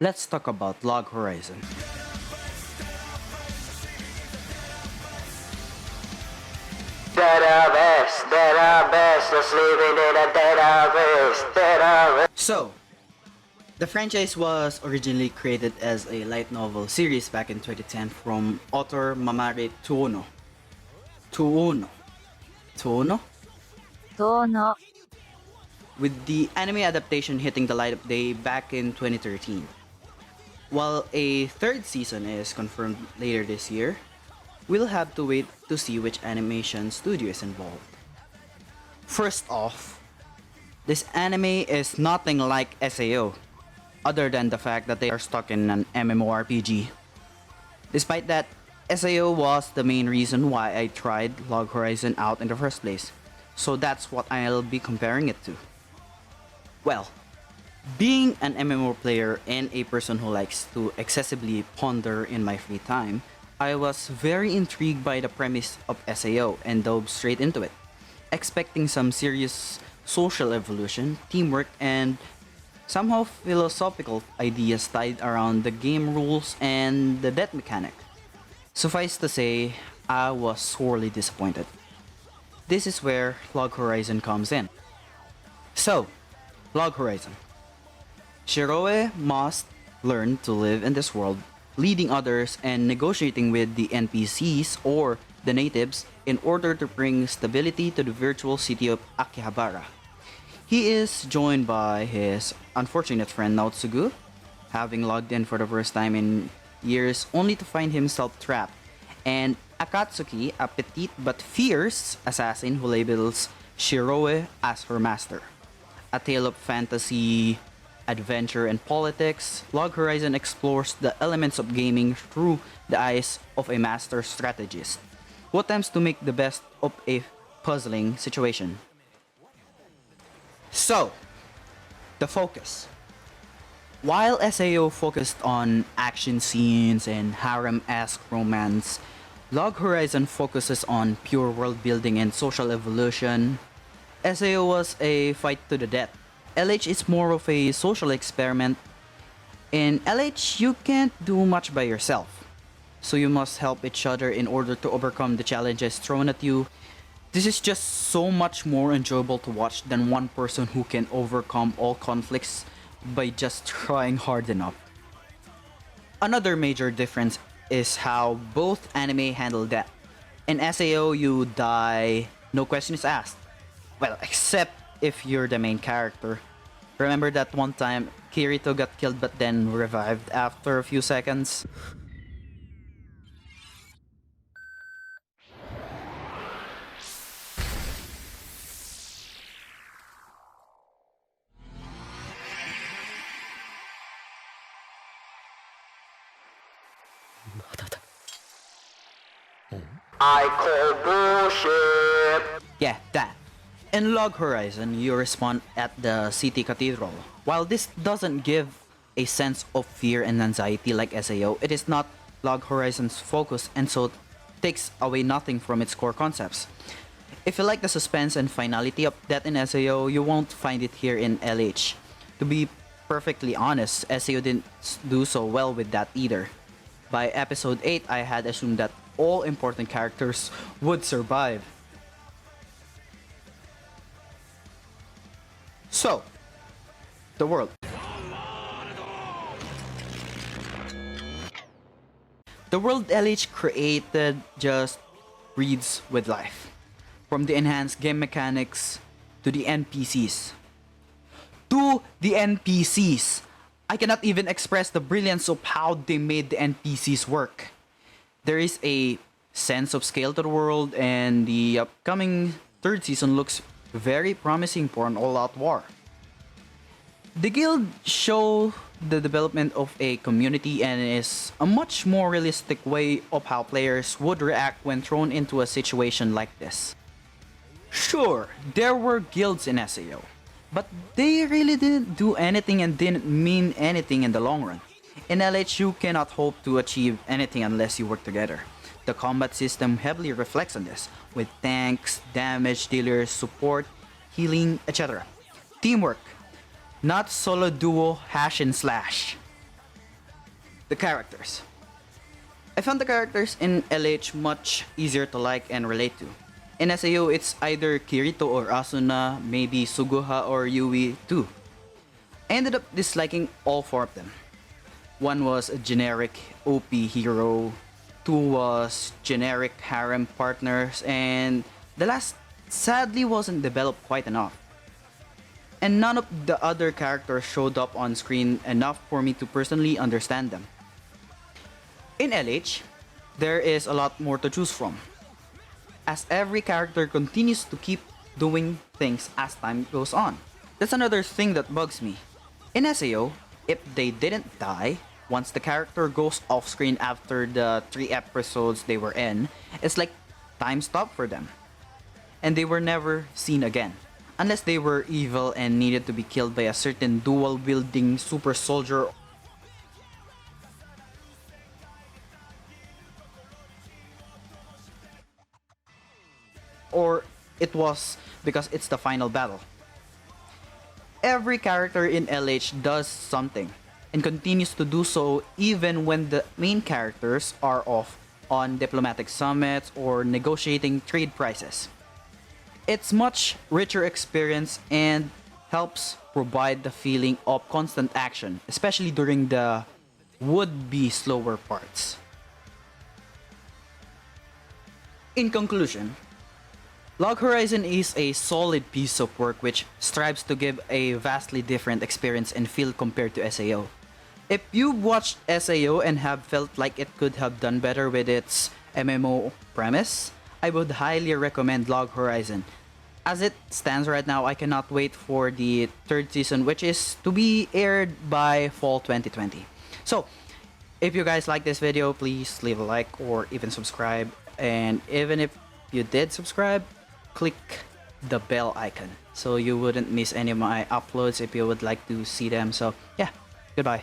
Let's talk about Log Horizon. Database, let's live in a database. So, the franchise was originally created as a light novel series back in 2010 from author Mamare Tuono. Tuono. Tuono? 遠野 With the anime adaptation hitting the light of day back in 2013. While a third season is confirmed later this year, we'll have to wait to see which animation studio is involved. First off, this anime is nothing like SAO, other than the fact that they are stuck in an MMORPG. Despite that, SAO was the main reason why I tried Log Horizon out in the first place, so that's what I'll be comparing it to. Well, being an MMO player and a person who likes to excessively ponder in my free time, I was very intrigued by the premise of SAO and dove straight into it, expecting some serious social evolution, teamwork, and somehow philosophical ideas tied around the game rules and the death mechanic. Suffice to say, I was sorely disappointed. This is where Log Horizon comes in. So, Log Horizon. Shiroe must learn to live in this world, leading others and negotiating with the NPCs or the natives in order to bring stability to the virtual city of Akihabara. He is joined by his unfortunate friend Naotsugu, having logged in for the first time in years only to find himself trapped, and Akatsuki, a petite but fierce assassin who labels Shiroe as her master. A tale of fantasy, adventure, and politics, Log Horizon explores the elements of gaming through the eyes of a master strategist who attempts to make the best of a puzzling situation. So, the focus. While SAO focused on action scenes and harem-esque romance, Log Horizon focuses on pure world building and social evolution. SAO was a fight to the death. LH is more of a social experiment. In LH, you can't do much by yourself, so you must help each other in order to overcome the challenges thrown at you. This is just so much more enjoyable to watch than one person who can overcome all conflicts by just trying hard enough. Another major difference is how both anime handle death. In SAO, you die, no questions asked. Well, except if you're the main character. Remember that one time Kirito got killed but then revived after a few seconds? I call bullshit. Yeah, that. In Log Horizon, you respawn at the city cathedral. While this doesn't give a sense of fear and anxiety like SAO, it is not Log Horizon's focus and so takes away nothing from its core concepts. If you like the suspense and finality of that in SAO, you won't find it here in LH. To be perfectly honest, SAO didn't do so well with that either. By episode 8, I had assumed that all important characters would survive. So, the world. The world LH created just breathes with life. From the enhanced game mechanics to the NPCs. To the NPCs! I cannot even express the brilliance of how they made the NPCs work. There is a sense of scale to the world, and the upcoming third season looks very promising for an all-out war. The guild show the development of a community and is a much more realistic way of how players would react when thrown into a situation like this. Sure, there were guilds in SAO, but they really didn't do anything and didn't mean anything in the long run. In LH, you cannot hope to achieve anything unless you work together. The combat system heavily reflects on this, with tanks, damage dealers, support, healing, etc. Teamwork, not solo duo hash and slash. The characters. I found the characters in LH much easier to like and relate to. In SAO, it's either Kirito or Asuna, maybe Suguha or Yui too. I ended up disliking all four of them. One was a generic OP hero, two was generic harem partners, and the last sadly wasn't developed quite enough. And none of the other characters showed up on screen enough for me to personally understand them. In LH, there is a lot more to choose from, as every character continues to keep doing things as time goes on. That's another thing that bugs me. In SAO, if they didn't die, once the character goes off screen after the 3 episodes they were in, it's like time stopped for them. And they were never seen again. Unless they were evil and needed to be killed by a certain dual-wielding super soldier, or it was because it's the final battle. Every character in LH does something and continues to do so even when the main characters are off on diplomatic summits or negotiating trade prices. It's much richer experience and helps provide the feeling of constant action, especially during the would-be slower parts. In conclusion, Log Horizon is a solid piece of work which strives to give a vastly different experience and feel compared to SAO. If you've watched SAO and have felt like it could have done better with its MMO premise, I would highly recommend Log Horizon. As it stands right now, I cannot wait for the 3rd season, which is to be aired by fall 2020. So, if you guys like this video, please leave a like or even subscribe. And even if you did subscribe, click the bell icon so you wouldn't miss any of my uploads if you would like to see them. So, yeah, goodbye.